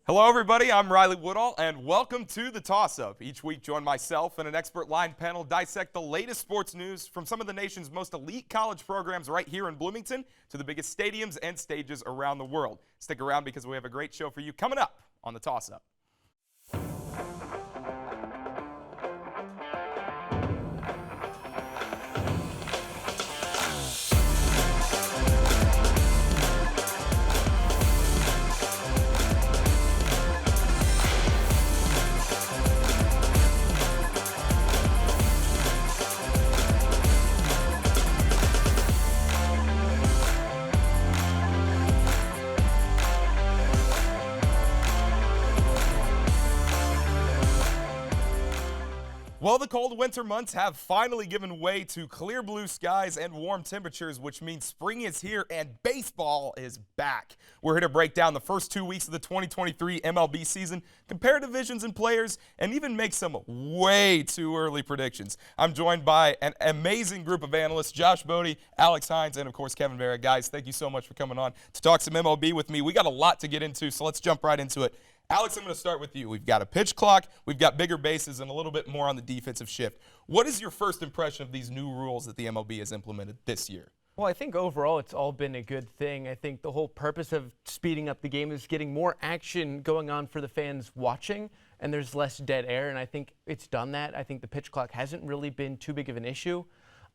Hello, everybody. I'm Riley Woodall, and welcome to the Toss Up. Each week, join myself and an expert line panel dissect the latest sports news from some of the nation's most elite college programs right here in Bloomington to the biggest stadiums and stages around the world. Stick around because we have a great show for you coming up on the Toss Up. Well, the cold winter months have finally given way to clear blue skies and warm temperatures, which means spring is here and baseball is back. We're here to break down the first 2 weeks of the 2023 MLB season, compare divisions and players, and even make some way too early predictions. I'm joined by an amazing group of analysts, Josh Bode, Alex Hynes, and of course Kevin Vera. Guys, thank you so much for coming on to talk some MLB with me. We got a lot to get into, so let's jump right into it. Alex, I'm going to start with you. We've got a pitch clock, we've got bigger bases, and a little bit more on the defensive shift. What is your first impression of these new rules that the MLB has implemented this year? Well, I think overall it's all been a good thing. I think the whole purpose of speeding up the game is getting more action going on for the fans watching, and there's less dead air, and I think it's done that. I think the pitch clock hasn't really been too big of an issue.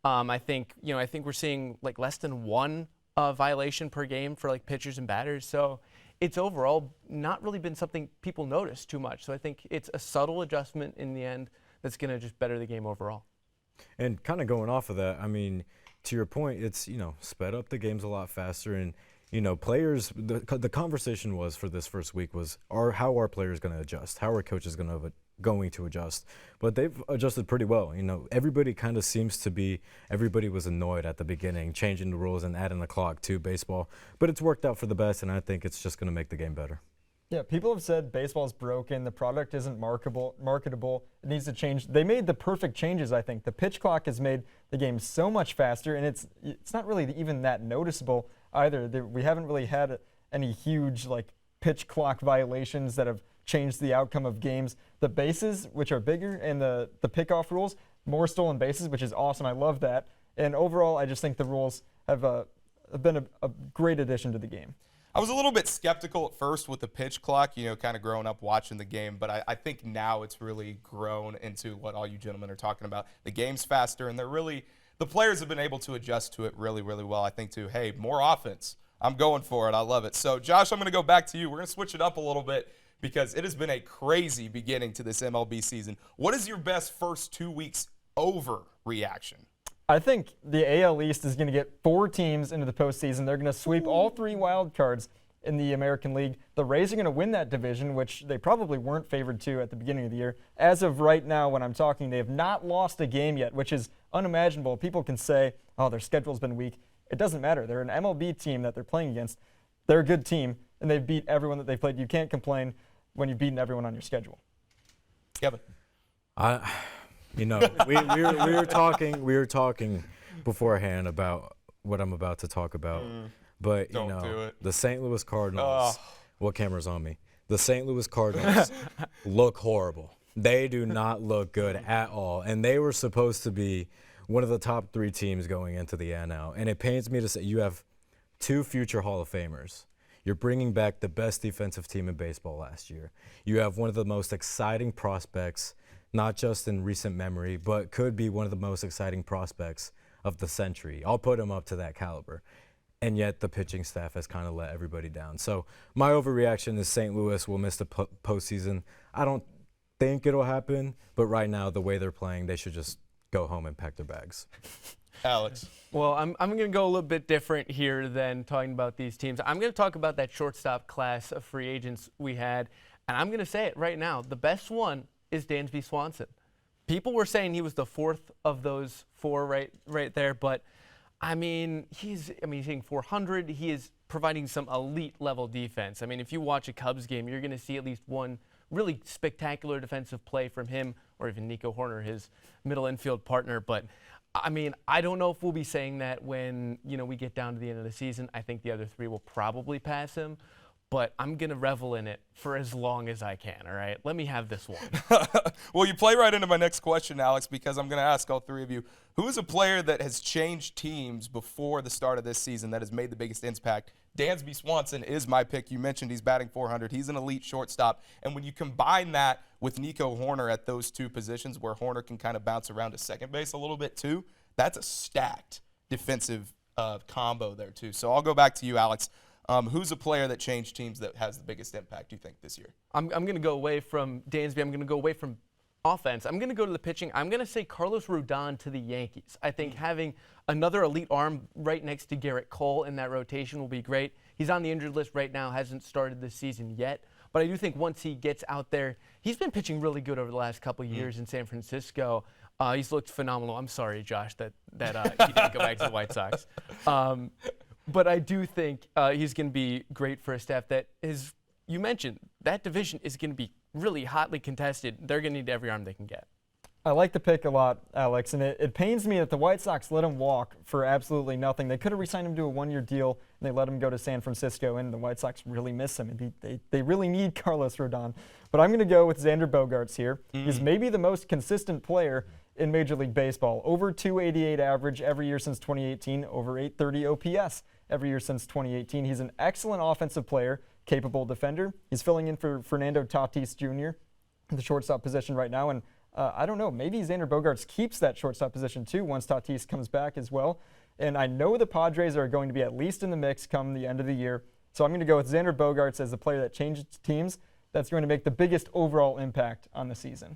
I think we're seeing like less than one violation per game for like pitchers and batters. So it's overall not really been something people notice too much. So I think it's a subtle adjustment in the end that's going to just better the game overall. And kind of going off of that, I mean, to your point, it's, sped up the games a lot faster. And, players, the conversation was for this first week was, how are players going to adjust? How are coaches going to adjust? But they've adjusted pretty well. Everybody kind of seems to be, everybody was annoyed at the beginning, changing the rules and adding the clock to baseball. But it's worked out for the best, and I think it's just going to make the game better. Yeah, people have said baseball's broken, the product isn't marketable, it needs to change. They made the perfect changes, I think. The pitch clock has made the game so much faster, and it's not really even that noticeable either. We haven't really had any huge pitch clock violations that have changed the outcome of games. The bases, which are bigger, and the pickoff rules, more stolen bases, which is awesome. I love that. And overall, I just think the rules have been a great addition to the game. I was a little bit skeptical at first with the pitch clock, kind of growing up watching the game, but I think now it's really grown into what all you gentlemen are talking about. The game's faster, and the players have been able to adjust to it really, really well. I think too, hey, more offense. I'm going for it. I love it. So, Josh, I'm going to go back to you. We're going to switch it up a little bit because it has been a crazy beginning to this MLB season. What is your best first 2 weeks over reaction? I think the AL East is going to get 4 teams into the postseason. They're going to sweep all 3 wild cards in the American League. The Rays are going to win that division, which they probably weren't favored to at the beginning of the year. As of right now, when I'm talking, they have not lost a game yet, which is unimaginable. People can say, oh, their schedule's been weak. It doesn't matter. They're an MLB team that they're playing against. They're a good team, and they've beat everyone that they've played. You can't complain when you've beaten everyone on your schedule. Kevin. We were talking beforehand about what I'm about to talk about. But Don't do it. The St. Louis Cardinals. What camera's on me? The St. Louis Cardinals look horrible. They do not look good at all. And they were supposed to be one of the top 3 teams going into the NL. And it pains me to say you have 2 future Hall of Famers. You're bringing back the best defensive team in baseball last year. You have one of the most exciting prospects, not just in recent memory, but could be one of the most exciting prospects of the century. I'll put him up to that caliber. And yet the pitching staff has kind of let everybody down. So my overreaction is St. Louis will miss the postseason. I don't think it'll happen, but right now, the way they're playing, they should just go home and pack their bags. Alex. Well, I'm going to go a little bit different here than talking about these teams. I'm going to talk about that shortstop class of free agents we had, and I'm going to say it right now. The best one is Dansby Swanson. People were saying he was the 4th of those 4 right there, but he's hitting 400. He is providing some elite level defense. If you watch a Cubs game, you're going to see at least one really spectacular defensive play from him, or even Nico Horner, his middle infield partner. But I don't know if we'll be saying that when we get down to the end of the season. I think the other 3 will probably pass him. but I'm going to revel in it for as long as I can, all right? Let me have this one. Well, you play right into my next question, Alex, because I'm going to ask all three of you, who is a player that has changed teams before the start of this season that has made the biggest impact? Dansby Swanson is my pick. You mentioned he's batting .400. He's an elite shortstop. And when you combine that with Nico Horner at those two positions where Horner can kind of bounce around to second base a little bit too, that's a stacked defensive combo there too. So I'll go back to you, Alex. Who's a player that changed teams that has the biggest impact, do you think, this year? I'm going to go away from Dansby. I'm going to go away from offense. I'm going to go to the pitching. I'm going to say Carlos Rodon to the Yankees. I think having another elite arm right next to Garrett Cole in that rotation will be great. He's on the injured list right now, hasn't started this season yet. But I do think once he gets out there, he's been pitching really good over the last couple of years in San Francisco. He's looked phenomenal. I'm sorry, Josh, that he didn't go back to the White Sox. But I do think he's going to be great for a staff that is, you mentioned, that division is going to be really hotly contested. They're going to need every arm they can get. I like the pick a lot, Alex, and it pains me that the White Sox let him walk for absolutely nothing. They could have re-signed him to a one-year deal, and they let him go to San Francisco, and the White Sox really miss him. And they really need Carlos Rodon. But I'm going to go with Xander Bogaerts here. He's maybe the most consistent player in Major League Baseball. Over 288 average every year since 2018, over 830 OPS every year since 2018. He's an excellent offensive player, capable defender. He's filling in for Fernando Tatis Jr., the shortstop position right now, and I don't know, maybe Xander Bogaerts keeps that shortstop position too once Tatis comes back as well. And I know the Padres are going to be at least in the mix come the end of the year. So I'm going to go with Xander Bogaerts as the player that changes teams that's going to make the biggest overall impact on the season.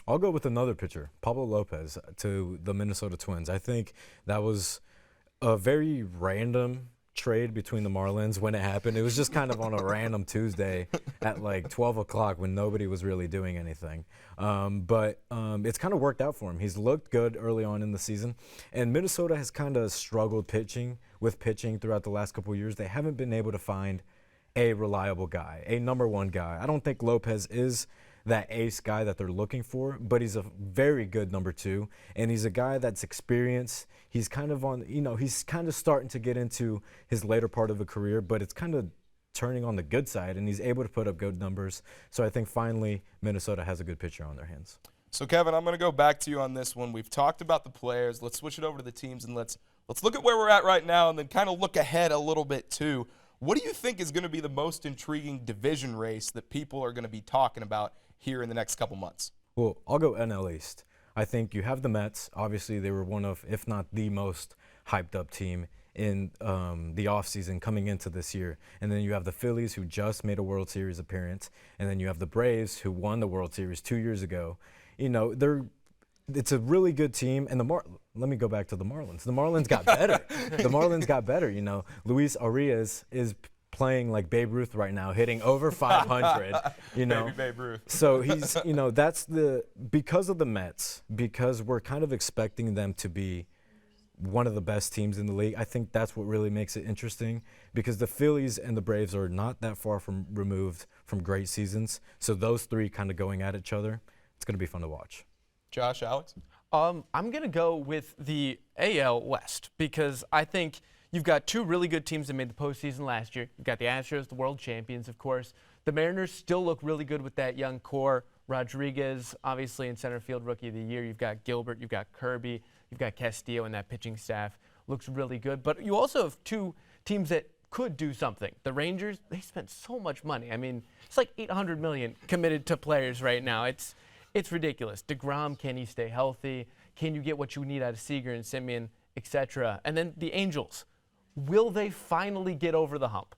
I'll go with another pitcher, Pablo Lopez, to the Minnesota Twins. I think that was a very random trade between the Marlins when it happened. It was just kind of on a random Tuesday at like 12 o'clock when nobody was really doing anything. But it's kind of worked out for him. He's looked good early on in the season. And Minnesota has kind of struggled pitching throughout the last couple of years. They haven't been able to find a reliable guy, a number one guy. I don't think Lopez is that ace guy that they're looking for, but he's a very good number two, and he's a guy that's experienced. He's kind of on, he's kind of starting to get into his later part of a career, but it's kind of turning on the good side, and he's able to put up good numbers. So I think finally Minnesota has a good pitcher on their hands. So Kevin, I'm going to go back to you on this one. We've talked about the players. Let's switch it over to the teams, and let's look at where we're at right now, and then kind of look ahead a little bit too. What do you think is going to be the most intriguing division race that people are going to be talking about here in the next couple months? Well, I'll go NL East. I think you have the Mets. Obviously, they were one of, if not the most hyped up team in the offseason coming into this year. And then you have the Phillies, who just made a World Series appearance. And then you have the Braves, who won the World Series 2 years ago. It's a really good team. And let me go back to the Marlins. The Marlins got better. Luis Arias is playing like Babe Ruth right now, hitting over 500, Baby Babe Ruth. So he's, because of the Mets, because we're kind of expecting them to be one of the best teams in the league, I think that's what really makes it interesting, because the Phillies and the Braves are not that far removed from great seasons. So those three kind of going at each other, it's going to be fun to watch. Josh, Alex? I'm going to go with the AL West, because I think you've got two really good teams that made the postseason last year. You've got the Astros, the world champions, of course. The Mariners still look really good with that young core. Rodriguez, obviously in center field, Rookie of the Year. You've got Gilbert, you've got Kirby, you've got Castillo, and that pitching staff looks really good. But you also have two teams that could do something. The Rangers, they spent so much money. I mean, it's like $800 million committed to players right now. It's ridiculous. DeGrom, can he stay healthy? Can you get what you need out of Seager and Simeon, etc.? And then the Angels. Will they finally get over the hump?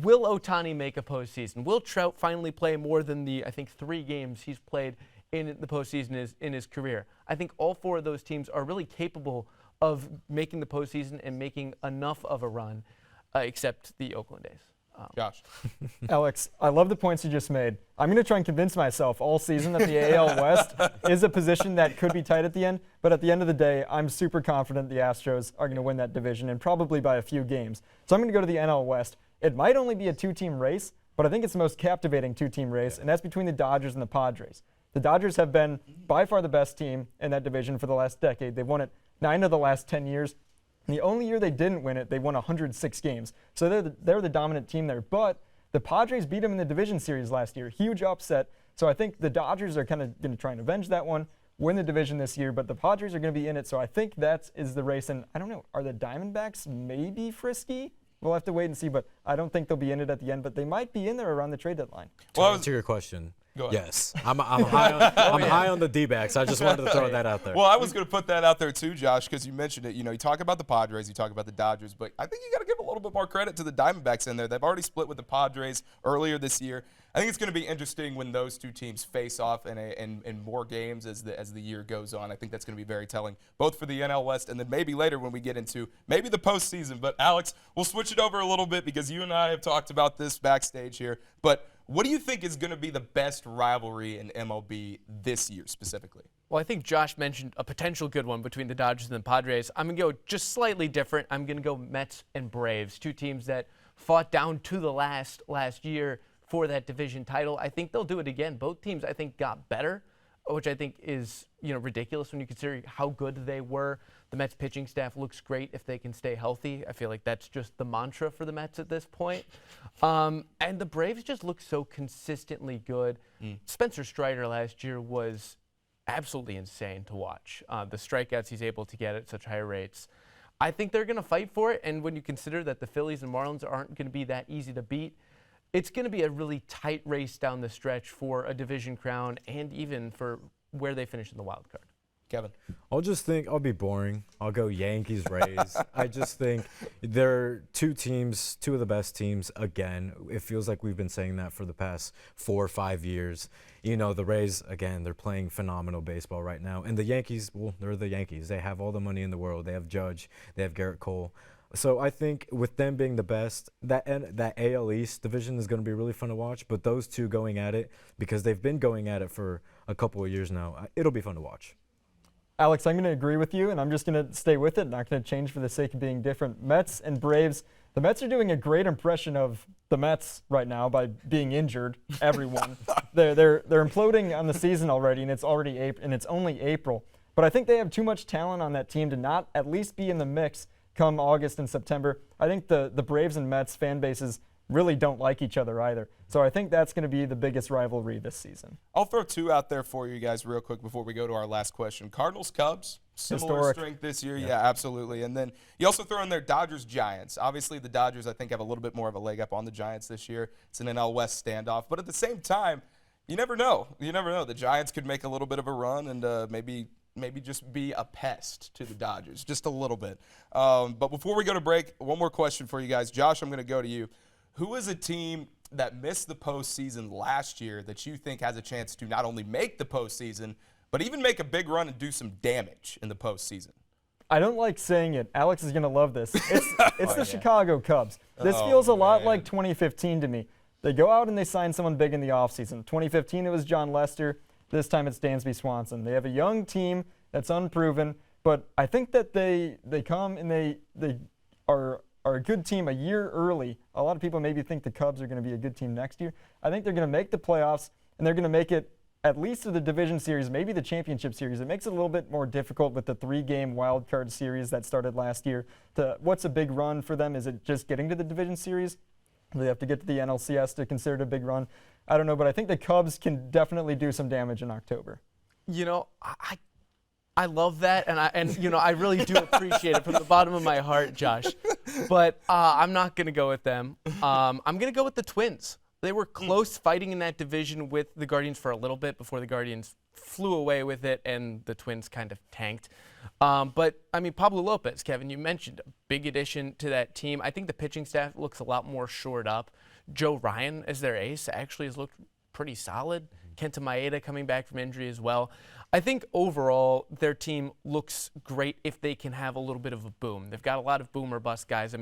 Will Ohtani make a postseason? Will Trout finally play more than the, 3 games he's played in the postseason in his career? I think all 4 of those teams are really capable of making the postseason and making enough of a run, except the Oakland A's. Josh. Alex, I love the points you just made. I'm going to try and convince myself all season that the AL West is a position that could be tight at the end, but at the end of the day, I'm super confident the Astros are going to win that division, and probably by a few games. So I'm going to go to the NL West. It might only be a 2-team race, but I think it's the most captivating 2-team race, and that's between the Dodgers and the Padres. The Dodgers have been by far the best team in that division for the last decade. They've won it 9 of the last 10 years. And the only year they didn't win it, they won 106 games. So they're the dominant team there. But The Padres beat them in the division series last year. Huge upset. So I think the Dodgers are kind of going to try and avenge that one, win the division this year, but the Padres are going to be in it. So I think that is the race. And I don't know, are the Diamondbacks maybe frisky? We'll have to wait and see, but I don't think they'll be in it at the end, but they might be in there around the trade deadline. To answer your question, Go ahead. yes. I'm high on the D-backs. I just wanted to throw that out there. Well, I was going to put that out there too, Josh, because you mentioned it. You know, you talk about the Padres, you talk about the Dodgers, but I think you got to give a little bit more credit to the Diamondbacks in there. They've already split with the Padres earlier this year. I think it's going to be interesting when those two teams face off in more games as the year goes on. I think that's going to be very telling, both for the NL West and then maybe later when we get into maybe the postseason. But, Alex, we'll switch it over a little bit because you and I have talked about this backstage here. But what do you think is going to be the best rivalry in MLB this year specifically? Well, I think Josh mentioned a potential good one between the Dodgers and the Padres. I'm going to go just slightly different. I'm going to go Mets and Braves, two teams that fought down to the last year for that division title. I think they'll do it again. Both teams, I think, got better, which I think is ridiculous when you consider how good they were. The Mets pitching staff looks great if they can stay healthy. I feel like that's just the mantra for the Mets at this point. And the Braves just look so consistently good. Spencer Strider last year was absolutely insane to watch. The strikeouts he's able to get at such high rates. I think they're going to fight for it, and when you consider that the Phillies and Marlins aren't going to be that easy to beat, it's going to be a really tight race down the stretch for a division crown and even for where they finish in the wild card. Kevin? I'll be boring. I'll go Yankees, Rays. I just think they're two of the best teams again. It feels like we've been saying that for the past 4 or 5 years. The Rays, again, they're playing phenomenal baseball right now. And the Yankees, well, they're the Yankees. They have all the money in the world. They have Judge. They have Garrett Cole. So I think with them being the best, that AL East division is going to be really fun to watch. But those two going at it, because they've been going at it for a couple of years now, it'll be fun to watch. Alex, I'm going to agree with you, and I'm just going to stay with it. Not going to change for the sake of being different. Mets and Braves. The Mets are doing a great impression of the Mets right now by being injured. Everyone, they're imploding on the season already, and it's only April. But I think they have too much talent on that team to not at least be in the mix come August and September. I think the Braves and Mets fan bases really don't like each other either. So I think that's going to be the biggest rivalry this season. I'll throw two out there for you guys real quick before we go to our last question. Cardinals-Cubs, similar Historic. strength this year. Yeah, absolutely. And then you also throw in there Dodgers-Giants. Obviously, the Dodgers, I think, have a little bit more of a leg up on the Giants this year. It's an NL West standoff. But at the same time, you never know. You never know. The Giants could make a little bit of a run and maybe just be a pest to the Dodgers, just a little bit. But before we go to break, one more question for you guys. Josh, I'm going to go to you. Who is a team that missed the postseason last year that you think has a chance to not only make the postseason, but even make a big run and do some damage in the postseason? I don't like saying it. Alex is going to love this. It's the Chicago Cubs. This feels a lot like 2015 to me. They go out and they sign someone big in the offseason. 2015, it was John Lester. This time it's Dansby Swanson. They have a young team that's unproven, but I think that they come and they are a good team a year early. A lot of people maybe think the Cubs are going to be a good team next year. I think they're going to make the playoffs, and they're going to make it at least to the division series, maybe the championship series. It makes it a little bit more difficult with the 3-game wild card series that started last year. What's a big run for them? Is it just getting to the division series? Do they have to get to the NLCS to consider it a big run? I don't know, but I think the Cubs can definitely do some damage in October. I love that, and I really do appreciate it from the bottom of my heart, Josh. But I'm not going to go with them. I'm going to go with the Twins. They were close fighting in that division with the Guardians for a little bit before the Guardians flew away with it, and the Twins kind of tanked. But, Pablo Lopez, Kevin, you mentioned a big addition to that team. I think the pitching staff looks a lot more shored up. Joe Ryan, as their ace, actually has looked pretty solid. Kenta Maeda coming back from injury as well. I think overall their team looks great if they can have a little bit of a boom. They've got a lot of boom or bust guys.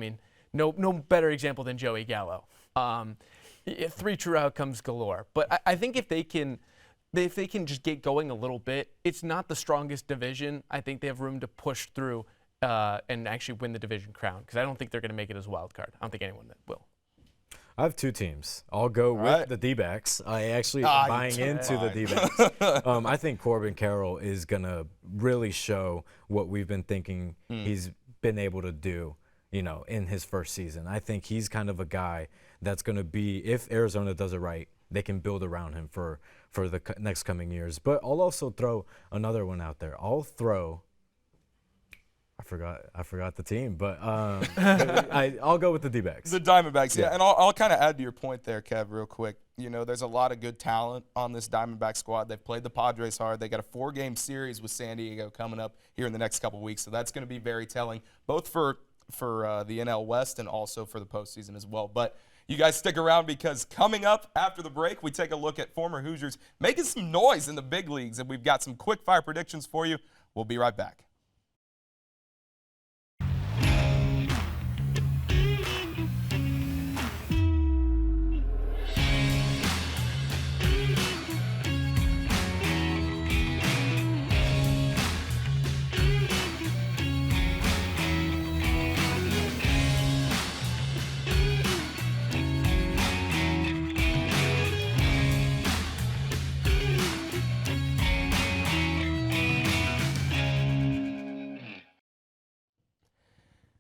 No better example than Joey Gallo. 3 true outcomes galore. But I think if they can just get going a little bit, it's not the strongest division. I think they have room to push through and actually win the division crown, because I don't think they're going to make it as a wild card. I don't think anyone that will. I have 2 teams. I'll go with the D-backs. I actually am buying into the D-backs. I think Corbin Carroll is going to really show what we've been thinking he's been able to do, in his first season. I think he's kind of a guy that's going to be, if Arizona does it right, they can build around him for the next coming years. But I'll also throw another one out there. I forgot the team, but I'll go with the D-backs. The Diamondbacks, yeah. And I'll kind of add to your point there, Kev, real quick. You know, there's a lot of good talent on this Diamondback squad. They've played the Padres hard. They got a 4-game series with San Diego coming up here in the next couple weeks, so that's going to be very telling, both for the NL West and also for the postseason as well. But you guys stick around, because coming up after the break, we take a look at former Hoosiers making some noise in the big leagues, and we've got some quick-fire predictions for you. We'll be right back.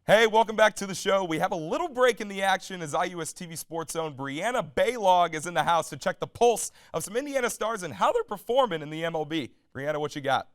Hey, welcome back to the show. We have a little break in the action as IUS TV Sports' own Brianna Ballog is in the house to check the pulse of some Indiana stars and how they're performing in the MLB. Brianna, what you got?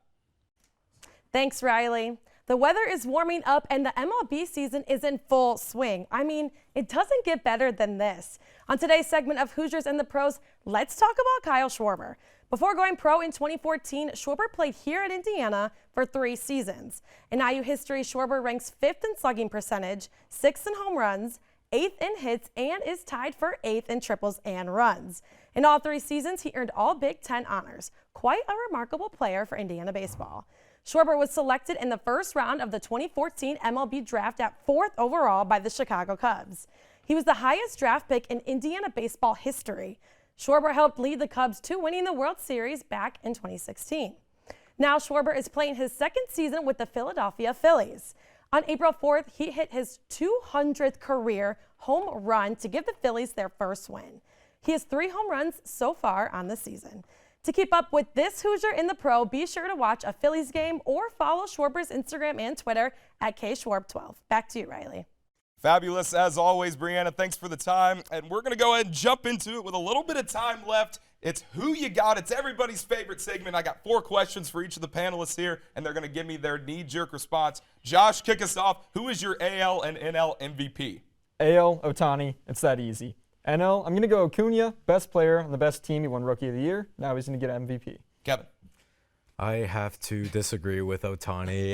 Thanks, Riley. The weather is warming up and the MLB season is in full swing. I mean, it doesn't get better than this. On today's segment of Hoosiers and the Pros, let's talk about Kyle Schwarber. Before going pro in 2014, Schwarber played here at Indiana for 3 seasons. In IU history, Schwarber ranks 5th in slugging percentage, 6th in home runs, 8th in hits, and is tied for 8th in triples and runs. In all 3 seasons, he earned all Big Ten honors. Quite a remarkable player for Indiana baseball. Schwarber was selected in the first round of the 2014 MLB draft at 4th overall by the Chicago Cubs. He was the highest draft pick in Indiana baseball history. Schwarber helped lead the Cubs to winning the World Series back in 2016. Now Schwarber is playing his 2nd season with the Philadelphia Phillies. On April 4th, he hit his 200th career home run to give the Phillies their first win. He has 3 home runs so far on the season. To keep up with this Hoosier in the Pro, be sure to watch a Phillies game or follow Schwarber's Instagram and Twitter at KSchwarb12. Back to you, Riley. Fabulous as always, Brianna. Thanks for the time. And we're going to go ahead and jump into it with a little bit of time left. It's Who You Got. It's everybody's favorite segment. I got 4 questions for each of the panelists here, and they're going to give me their knee-jerk response. Josh, kick us off. Who is your AL and NL MVP? AL, Ohtani. It's that easy. NL, I'm going to go Acuna, best player on the best team. He won Rookie of the Year. Now he's going to get MVP. Kevin. I have to disagree with Ohtani.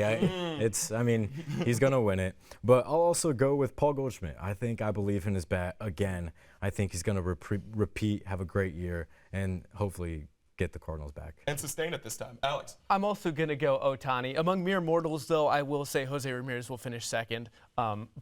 He's going to win it. But I'll also go with Paul Goldschmidt. I believe in his bat again. I think he's going to repeat, have a great year, and hopefully get the Cardinals back. And sustain it this time. Alex. I'm also going to go Ohtani. Among mere mortals, though, I will say Jose Ramirez will finish 2nd.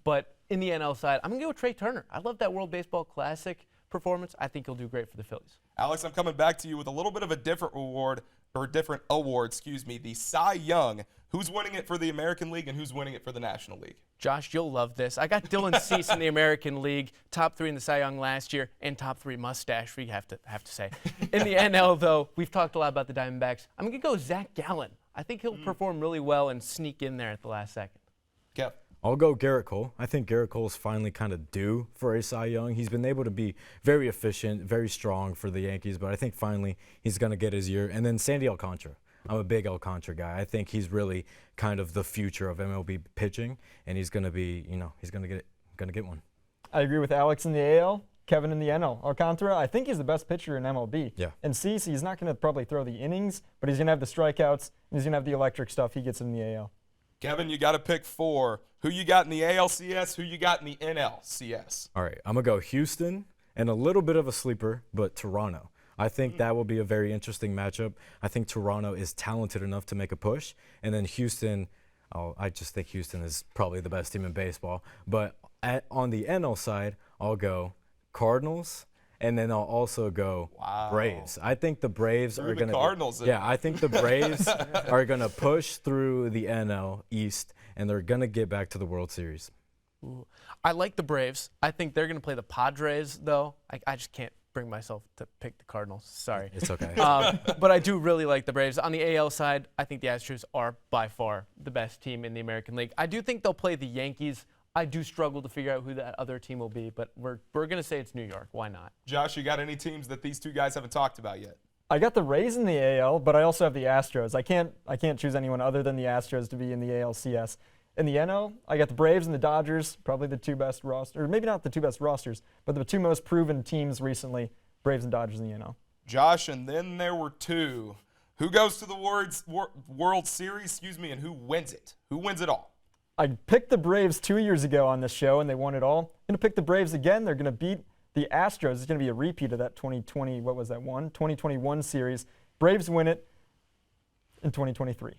But in the NL side, I'm going to go with Trey Turner. I love that World Baseball Classic performance. I think he'll do great for the Phillies. Alex, I'm coming back to you with a little bit of a different award, the Cy Young. Who's winning it for the American League and who's winning it for the National League? Josh, you'll love this. I got Dylan Cease in the American League, top 3 in the Cy Young last year, and top 3 mustache, we have to say. In the NL, though, we've talked a lot about the Diamondbacks. I'm going to go Zach Gallen. I think he'll perform really well and sneak in there at the last second. Kev. I'll go Garrett Cole. I think Garrett Cole's finally kind of due for a Cy Young. He's been able to be very efficient, very strong for the Yankees, but I think finally he's going to get his year. And then Sandy Alcantara. I'm a big Alcantara guy. I think he's really kind of the future of MLB pitching, and he's going to be, he's going to get one. I agree with Alex in the AL, Kevin in the NL. Alcantara, I think he's the best pitcher in MLB. Yeah. And Cease, he's not going to probably throw the innings, but he's going to have the strikeouts, and he's going to have the electric stuff he gets in the AL. Kevin, you got to pick 4. Who you got in the ALCS? Who you got in the NLCS? All right, I'm going to go Houston and a little bit of a sleeper, but Toronto. I think that will be a very interesting matchup. I think Toronto is talented enough to make a push. And then Houston, I just think Houston is probably the best team in baseball. But on the NL side, I'll go Cardinals. And then I'll also go Braves. I think the Braves are going to Cardinals. I think the Braves are going to push through the NL East, and they're going to get back to the World Series. Ooh. I like the Braves. I think they're going to play the Padres, though. I just can't bring myself to pick the Cardinals. Sorry. It's okay. But I do really like the Braves. On the AL side, I think the Astros are by far the best team in the American League. I do think they'll play the Yankees I do struggle to figure out who that other team will be, but we're going to say it's New York. Why not? Josh, you got any teams that these two guys haven't talked about yet? I got the Rays in the AL, but I also have the Astros. I can't choose anyone other than the Astros to be in the ALCS. In the NL, I got the Braves and the Dodgers, probably the two best rosters, or maybe not the two best rosters, but the two most proven teams recently, Braves and Dodgers in the NL. Josh, and then there were two. Who goes to the World Series, and who wins it? Who wins it all? I picked the Braves 2 years ago on this show, and they won it all. I'm going to pick the Braves again. They're going to beat the Astros. It's going to be a repeat of that 2021 series. Braves win it in 2023.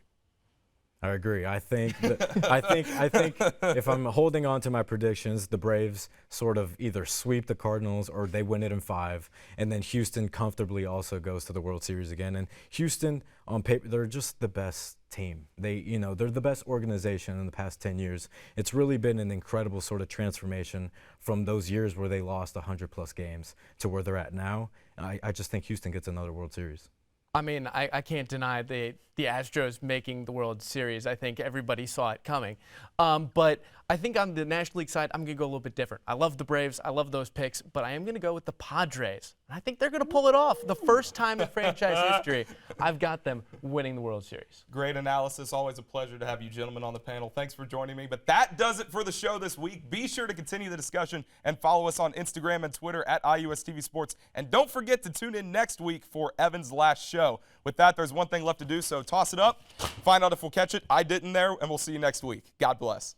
I agree. I think if I'm holding on to my predictions, the Braves sort of either sweep the Cardinals or they win it in 5, and then Houston comfortably also goes to the World Series again. And Houston, on paper, they're just the best team. They're the best organization in the past 10 years. It's really been an incredible sort of transformation from those years where they lost 100+ games to where they're at now. I just think Houston gets another World Series. I mean, I can't deny the Astros making the World Series. I think everybody saw it coming. But I think on the National League side, I'm going to go a little bit different. I love the Braves. I love those picks. But I am going to go with the Padres. I think they're going to pull it off. The first time in franchise history, I've got them winning the World Series. Great analysis. Always a pleasure to have you gentlemen on the panel. Thanks for joining me. But that does it for the show this week. Be sure to continue the discussion and follow us on Instagram and Twitter at IUSTV Sports. And don't forget to tune in next week for Evan's last show. With that, there's one thing left to do, so toss it up. Find out if we'll catch it. I didn't there, and we'll see you next week. God bless.